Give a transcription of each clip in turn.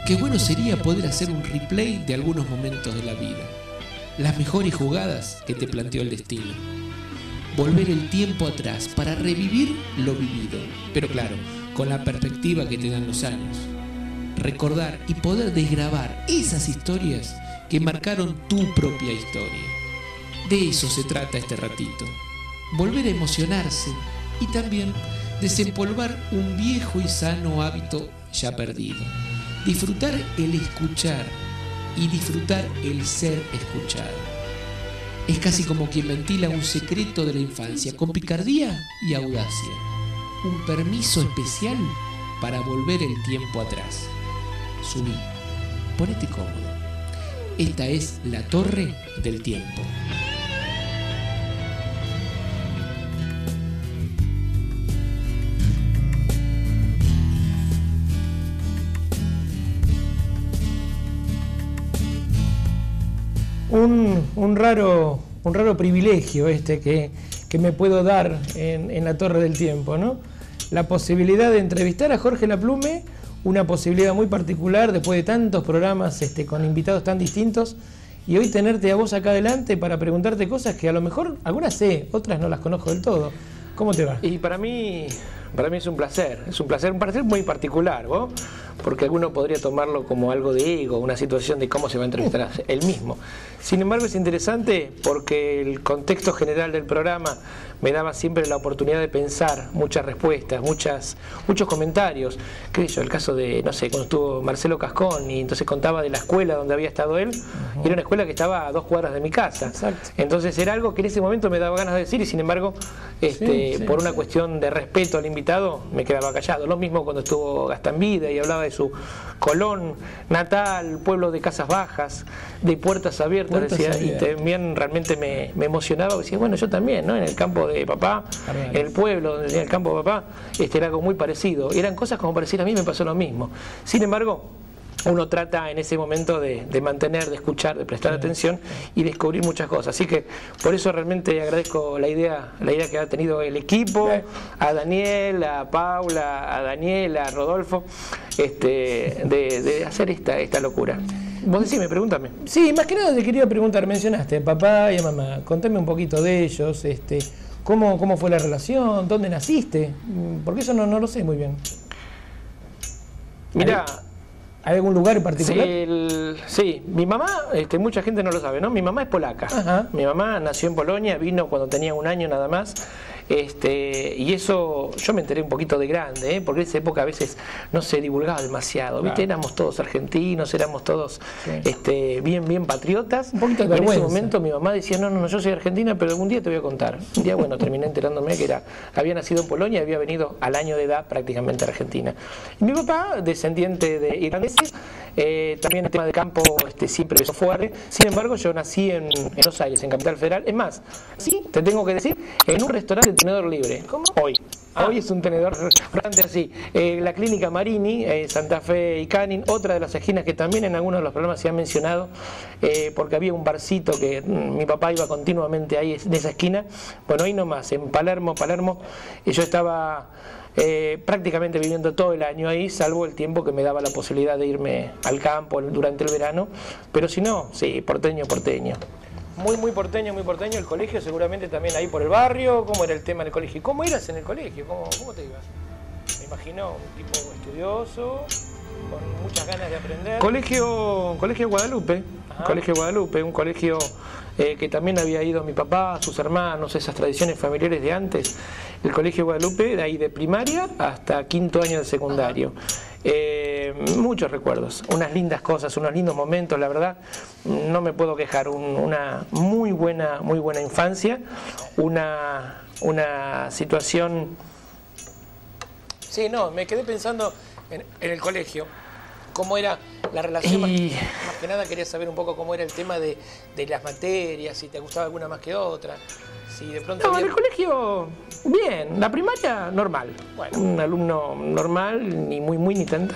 qué bueno sería poder hacer un replay de algunos momentos de la vida, las mejores jugadas que te planteó el destino. Volver el tiempo atrás para revivir lo vivido, pero claro, con la perspectiva que te dan los años. Recordar y poder desgravar esas historias que marcaron tu propia historia. De eso se trata este ratito. Volver a emocionarse y también desempolvar un viejo y sano hábito ya perdido. Disfrutar el escuchar y disfrutar el ser escuchado. Es casi como quien ventila un secreto de la infancia con picardía y audacia. Un permiso especial para volver el tiempo atrás. Subí, ponete cómodo. Esta es la Torre del Tiempo. Un raro privilegio que me puedo dar en la Torre del Tiempo, ¿no? La posibilidad de entrevistar a Jorge Laplume, una posibilidad muy particular después de tantos programas con invitados tan distintos, y hoy tenerte a vos acá adelante para preguntarte cosas que a lo mejor algunas sé, otras no las conozco del todo. ¿Cómo te va? Y para mí es un placer muy particular, ¿no? Porque alguno podría tomarlo como algo de ego, una situación de cómo se va a entrevistar a él mismo. Sin embargo, es interesante porque el contexto general del programa me daba siempre la oportunidad de pensar muchas respuestas, muchos comentarios. ¿Qué sé yo? El caso de, no sé, cuando estuvo Marcelo Cascón y entonces contaba de la escuela donde había estado él, y era una escuela que estaba a 2 cuadras de mi casa. Exacto. Entonces era algo que en ese momento me daba ganas de decir y sin embargo, por una cuestión de respeto al invitado, me quedaba callado. Lo mismo cuando estuvo Gastón Vida y hablaba de su Colón natal, pueblo de casas bajas, de puertas abiertas, decía, y también realmente me emocionaba, decía, bueno, yo también, ¿no? En el campo de papá, en el pueblo donde tenía el campo de papá, era algo muy parecido. Eran cosas como para decir, a mí me pasó lo mismo. Sin embargo, uno trata en ese momento de mantener, de escuchar, de prestar atención y descubrir muchas cosas. Así que por eso realmente agradezco la idea que ha tenido el equipo, a Daniel, a Paula, a Daniel, a Rodolfo, de hacer esta locura. Vos decime, pregúntame. Sí, más que nada te quería preguntar, mencionaste a papá y a mamá, contame un poquito de ellos, ¿cómo fue la relación? ¿Dónde naciste? Porque eso no lo sé muy bien. Mirá, ¿hay algún lugar en particular? Sí, mi mamá, mucha gente no lo sabe, ¿no? Mi mamá es polaca. Ajá. Mi mamá nació en Polonia, vino cuando tenía 1 año nada más. Y eso yo me enteré un poquito de grande, porque en esa época a veces no se divulgaba demasiado, ¿viste? Claro. Éramos todos argentinos, éramos todos bien patriotas. Un poquito de y en ese vergüenza. momento mi mamá decía, no, yo soy argentina, pero algún día te voy a contar. Un día, bueno, terminé enterándome que había nacido en Polonia y había venido al año de edad prácticamente a Argentina. Y mi papá, descendiente de irlandeses, también el tema de campo siempre empezó fuerte. Sin embargo, yo nací en Buenos Aires, en Capital Federal. Es más, sí, te tengo que decir, en un restaurante de tenedor libre. ¿Cómo? Hoy. Hoy es un tenedor restaurante así. La clínica Marini, Santa Fe y Canning, otra de las esquinas que también en algunos de los programas se han mencionado, porque había un barcito que mi papá iba continuamente ahí de esa esquina. Bueno, hoy nomás, en Palermo, yo estaba prácticamente viviendo todo el año ahí, salvo el tiempo que me daba la posibilidad de irme al campo durante el verano, pero si no, sí, porteño. Muy porteño, el colegio seguramente también ahí por el barrio. ¿Cómo era el tema del colegio? ¿Cómo eras en el colegio? ¿Cómo te ibas? Me imagino un tipo estudioso, con muchas ganas de aprender. Colegio Guadalupe, un colegio que también había ido mi papá, sus hermanos, esas tradiciones familiares de antes. El Colegio Guadalupe, de ahí de primaria hasta 5º año de secundario. Muchos recuerdos, unas lindas cosas, unos lindos momentos, la verdad, no me puedo quejar. Una muy buena infancia, una situación. Sí, no, me quedé pensando en el colegio, cómo era la relación, más que nada quería saber un poco cómo era el tema de las materias, si te gustaba alguna más que otra. Si de pronto en el colegio, bien, la primaria, normal. Bueno, un alumno normal, ni muy ni tan.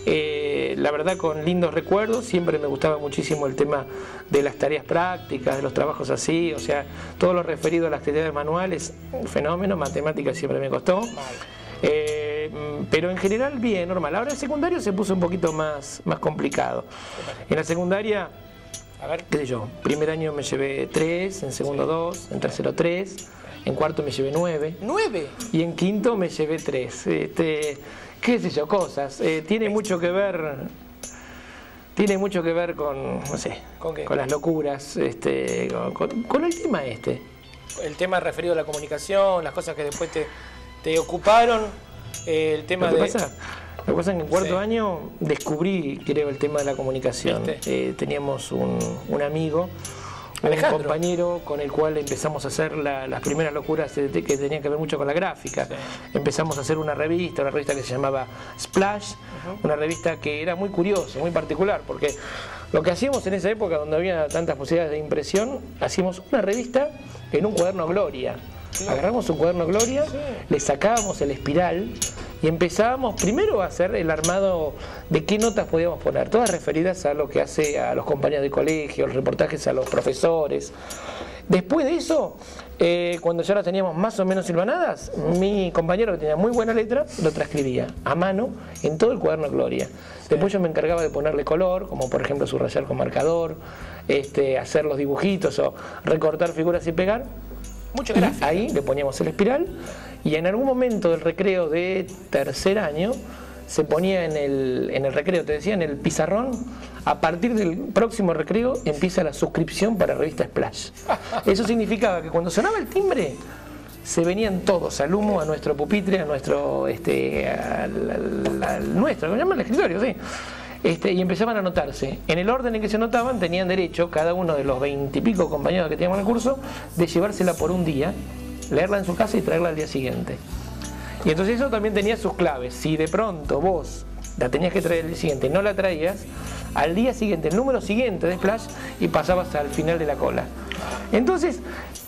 La verdad, con lindos recuerdos. Siempre me gustaba muchísimo el tema de las tareas prácticas, de los trabajos así, o sea, todo lo referido a las actividades manuales, un fenómeno. Matemáticas siempre me costó. pero en general bien, normal. Ahora el secundario se puso un poquito más complicado. En la secundaria, a ver, qué sé yo, primer año me llevé 3, en segundo 2, en tercero 3, en cuarto me llevé 9. ¿9? Y en quinto me llevé 3. Qué sé yo, cosas. Tiene mucho que ver... Tiene mucho que ver con, no sé, ¿Con qué? con las locuras, con el tema este. El tema referido a la comunicación, las cosas que después te ocuparon, el tema Lo que de... pasa es que en cuarto Sí. año descubrí, creo, el tema de la comunicación. Teníamos un amigo, un Alejandro. compañero con el cual empezamos a hacer las primeras locuras que tenían que ver mucho con la gráfica. Sí. Empezamos a hacer una revista que se llamaba Splash, una revista que era muy curiosa, muy particular, porque lo que hacíamos en esa época, donde había tantas posibilidades de impresión, hacíamos una revista en un cuaderno Gloria. Agarramos un cuaderno Gloria, le sacábamos el espiral y empezábamos primero a hacer el armado de qué notas podíamos poner, todas referidas a lo que hace a los compañeros de colegio, los reportajes a los profesores. Después de eso, cuando ya las teníamos más o menos hilvanadas, mi compañero, que tenía muy buena letra, lo transcribía a mano en todo el cuaderno Gloria. Después yo me encargaba de ponerle color, como por ejemplo subrayar con marcador, hacer los dibujitos o recortar figuras y pegar. Mucho Y gráfico. ahí le poníamos el espiral y en algún momento del recreo de tercer año se ponía en el recreo, te decía, en el pizarrón, a partir del próximo recreo empieza la suscripción para revista Splash. Eso significaba que cuando sonaba el timbre se venían todos al humo, a nuestro pupitre, a nuestro, al nuestro, ¿cómo se llama? El escritorio, sí. Y empezaban a anotarse. En el orden en que se anotaban tenían derecho, cada uno de los 20 y pico compañeros que teníamos en el curso, de llevársela por un día, leerla en su casa y traerla al día siguiente. Y entonces eso también tenía sus claves. Si de pronto vos la tenías que traer el día siguiente y no la traías, al día siguiente, el número siguiente de Splash, y pasabas al final de la cola. Entonces,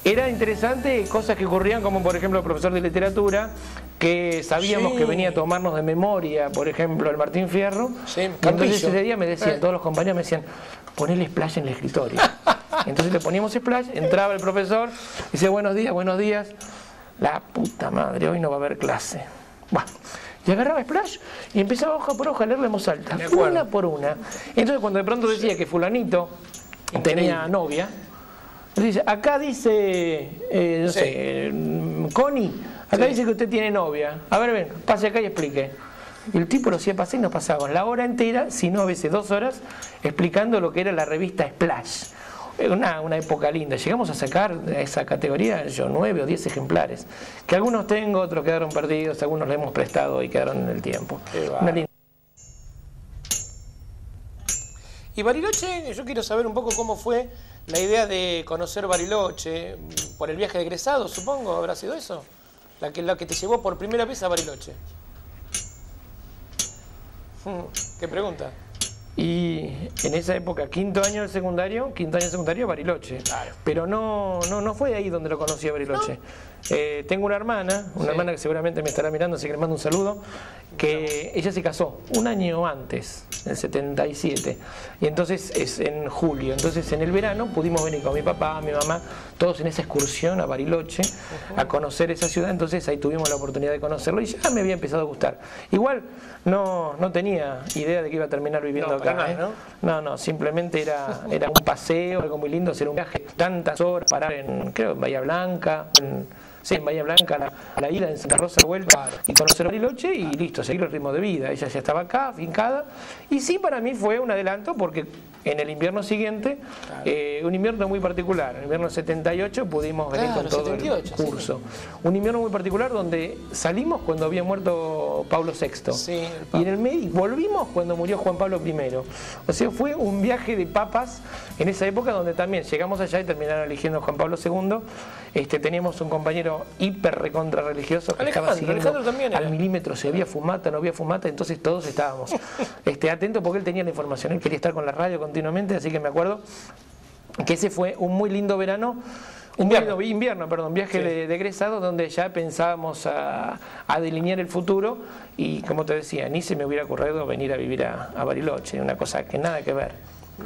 era interesante cosas que ocurrían, como por ejemplo el profesor de literatura, que sabíamos que venía a tomarnos de memoria, por ejemplo, el Martín Fierro. Sí, Y entonces Campillo. ese día me decían, todos los compañeros me decían, ponele Splash en el escritorio. Entonces le poníamos Splash, entraba el profesor, dice, buenos días, buenos días. La puta madre, hoy no va a haber clase. Buah. Y agarraba Splash y empezaba hoja por hoja a leerle en voz alta, De acuerdo. una por una. Entonces cuando de pronto decía que fulanito tenía novia, él dice, acá dice, no Sí. sé, Connie, acá Sí. dice que usted tiene novia. A ver, ven, pase acá y explique. Y el tipo lo hacía pasar y nos pasaban la hora entera, si no a veces 2 horas, explicando lo que era la revista Splash. Una época linda. Llegamos a sacar de esa categoría, 9 o 10 ejemplares. Que algunos tengo, otros quedaron perdidos, algunos le hemos prestado y quedaron en el tiempo. Una linda. Y Bariloche, yo quiero saber un poco cómo fue la idea de conocer Bariloche, por el viaje de egresado, supongo, ¿habrá sido eso? La que te llevó por primera vez a Bariloche. ¿Qué pregunta? Y en esa época, quinto año de secundario, Bariloche. Claro. Pero no fue ahí donde lo conocí a Bariloche. Tengo una hermana que seguramente me estará mirando, así que le mando un saludo, que ella se casó un año antes, en el 77, y entonces es en julio. Entonces en el verano pudimos venir con mi papá, mi mamá, todos en esa excursión a Bariloche, a conocer esa ciudad. Entonces ahí tuvimos la oportunidad de conocerlo y ya me había empezado a gustar. Igual no tenía idea de que iba a terminar viviendo No, acá. para nada, No, simplemente era un paseo, algo muy lindo, hacer un viaje, tantas horas, parar en Bahía Blanca, en Bahía Blanca, a la isla, en Santa Rosa de vuelta, y conocer Bariloche y listo, seguir el ritmo de vida. Ella ya estaba acá, fincada, y sí, para mí fue un adelanto porque en el invierno siguiente, un invierno muy particular, en el invierno 78 pudimos venir Claro, con todo 78, el curso. Un invierno muy particular donde salimos cuando había muerto Pablo VI. Sí, el Papa. Y en el medio volvimos cuando murió Juan Pablo I. O sea, fue un viaje de papas en esa época donde también llegamos allá y terminaron eligiendo a Juan Pablo II. Teníamos un compañero hiper recontra religioso que estaba siguiendo Alejandro también era. al milímetro si había fumata, no había fumata, entonces todos estábamos atentos porque él tenía la información, él quería estar con la radio continuamente, así que me acuerdo que ese fue un muy lindo verano. Viaje de egresado donde ya pensábamos a delinear el futuro y como te decía, ni se me hubiera ocurrido venir a vivir a Bariloche, una cosa que nada que ver.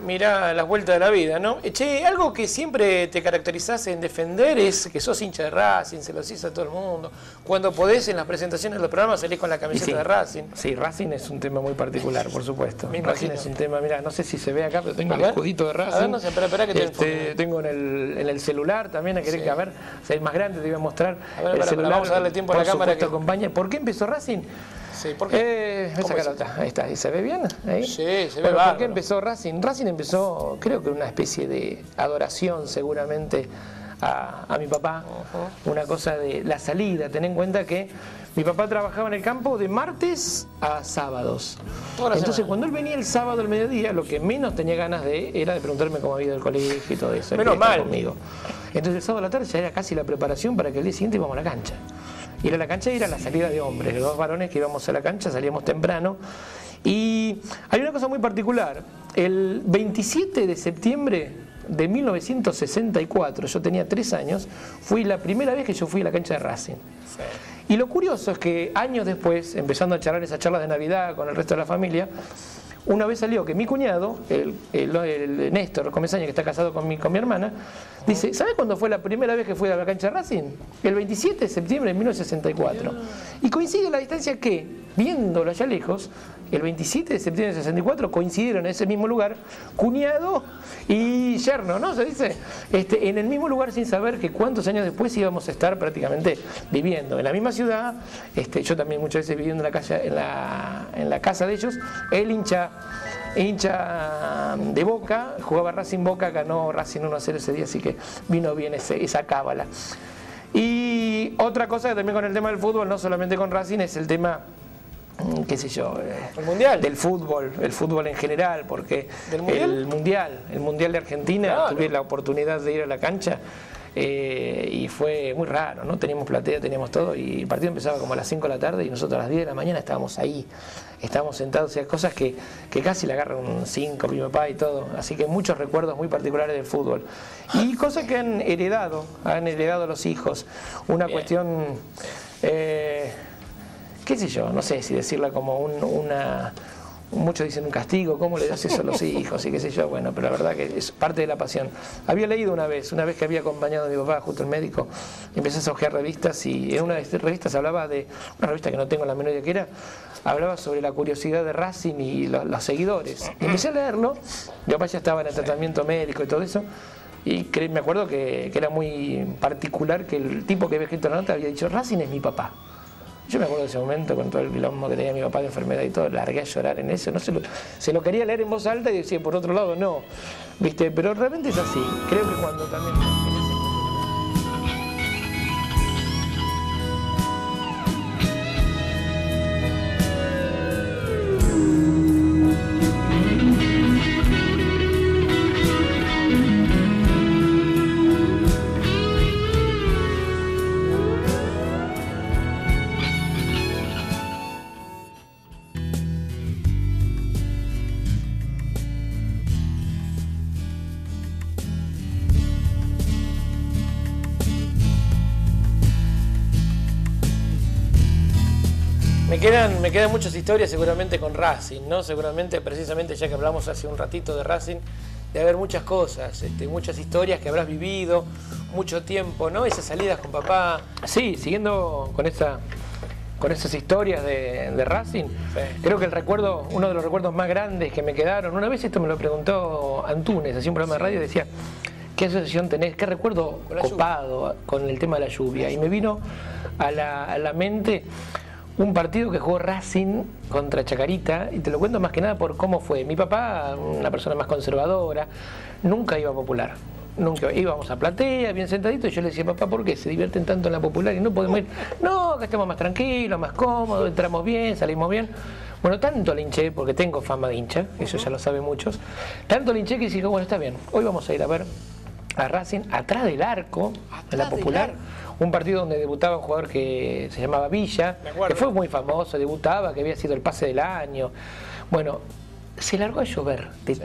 Mirá las vueltas de la vida, ¿no? Che, algo que siempre te caracterizás en defender es que sos hincha de Racing, se lo decís a todo el mundo. Cuando podés, en las presentaciones de los programas salís con la camiseta de Racing. Sí, Racing es un tema muy particular, por supuesto. Me Racing imagino. es un tema, mirá, no sé si se ve acá, pero tengo A el ver. escudito de Racing. A ver, no sé, espera que te tengo en el celular también, a querer que a ver, si es más grande te voy a mostrar. A ver, el para, celular, vamos a darle tiempo a la por cámara supuesto, que acompaña. ¿Por qué empezó Racing? Sí, ¿por qué? Esa ¿Cómo es? carota, ahí está, ¿y se ve bien? ¿Ahí? Sí, se ve Bueno, ¿por bárbaro. qué empezó Racing? Racing empezó, creo que una especie de adoración seguramente a mi papá, una cosa de la salida. Ten en cuenta que mi papá trabajaba en el campo de martes a sábados. Entonces cuando él venía el sábado al mediodía, lo que menos tenía ganas era de preguntarme cómo había ido el colegio y todo eso. Menos mal. Conmigo. Entonces el sábado a la tarde ya era casi la preparación para que el día siguiente íbamos a la cancha. Ir a la cancha y ir a la salida de hombres. Los dos varones que íbamos a la cancha salíamos temprano. Y hay una cosa muy particular. El 27 de septiembre de 1964, yo tenía 3 años, fui la primera vez que yo fui a la cancha de Racing. Sí. Y lo curioso es que años después, empezando a charlar esas charlas de Navidad con el resto de la familia, una vez salió que mi cuñado, el Néstor Comesaña, que está casado con mi hermana, dice, ¿sabes cuándo fue la primera vez que fui a la cancha de Racing? El 27 de septiembre de 1964. Y coincide la distancia que, viéndolo allá lejos, el 27 de septiembre de 64 coincidieron en ese mismo lugar cuñado y yerno, ¿no? Se dice, en el mismo lugar, sin saber que cuántos años después íbamos a estar prácticamente viviendo en la misma ciudad. Yo también muchas veces viviendo en la casa de ellos. Él hincha de Boca, jugaba Racing Boca, ganó Racing 1-0 ese día, así que vino bien esa cábala. Y otra cosa que también con el tema del fútbol, no solamente con Racing, es el tema, qué sé yo, ¿El mundial? del fútbol, el fútbol en general, porque ¿Del mundial? el mundial de Argentina, Claro. tuve la oportunidad de ir a la cancha y fue muy raro, ¿no? Teníamos platea, teníamos todo, y el partido empezaba como a las 5 de la tarde y nosotros a las 10 de la mañana estábamos ahí, estábamos sentados, o sea, cosas que casi le agarran un 5, mi papá y todo, así que muchos recuerdos muy particulares del fútbol. Y cosas que han heredado los hijos, una Bien. cuestión, qué sé yo, no sé si decirla como muchos dicen un castigo, ¿cómo le das eso a los hijos? Y qué sé yo, bueno, pero la verdad que es parte de la pasión. Había leído una vez que había acompañado a mi papá, justo el médico, empecé a hojear revistas y en una de estas revistas hablaba de, una revista que no tengo la menor idea que era, hablaba sobre la curiosidad de Racing y los seguidores. Y empecé a leerlo, mi papá ya estaba en el tratamiento médico y todo eso, y me acuerdo que era muy particular que el tipo que había escrito la nota había dicho, Racing es mi papá. Yo me acuerdo de ese momento, con todo el quilombo que tenía mi papá de enfermedad y todo, largué a llorar en eso. No se lo quería leer en voz alta y decía, por otro lado, no. ¿Viste? Pero realmente es así. Creo que cuando también... Me quedan muchas historias seguramente con Racing, ¿no? Seguramente, precisamente ya que hablamos hace un ratito de Racing, de haber muchas cosas, muchas historias que habrás vivido, mucho tiempo, ¿no? Esas salidas con papá. Sí, siguiendo con esas historias de Racing, creo que uno de los recuerdos más grandes que me quedaron, una vez esto me lo preguntó Antunes, hacía un programa de radio y decía, ¿qué asociación tenés? ¿Qué recuerdo copado con el tema de la lluvia? Y me vino a la mente un partido que jugó Racing contra Chacarita, y te lo cuento más que nada por cómo fue. Mi papá, una persona más conservadora, nunca iba a Popular. Nunca íbamos a platea, bien sentaditos, y yo le decía, papá, ¿por qué se divierten tanto en la Popular y no podemos ir? No, que estemos más tranquilos, más cómodos, entramos bien, salimos bien. Bueno, tanto le hinché, porque tengo fama de hincha, eso ya lo saben muchos, tanto le hinché que dije, bueno, está bien, hoy vamos a ir a ver a Racing atrás del arco, en la Popular, un partido donde debutaba un jugador que se llamaba Villa, que fue muy famoso, debutaba, que había sido el pase del año. Bueno, se largó a llover de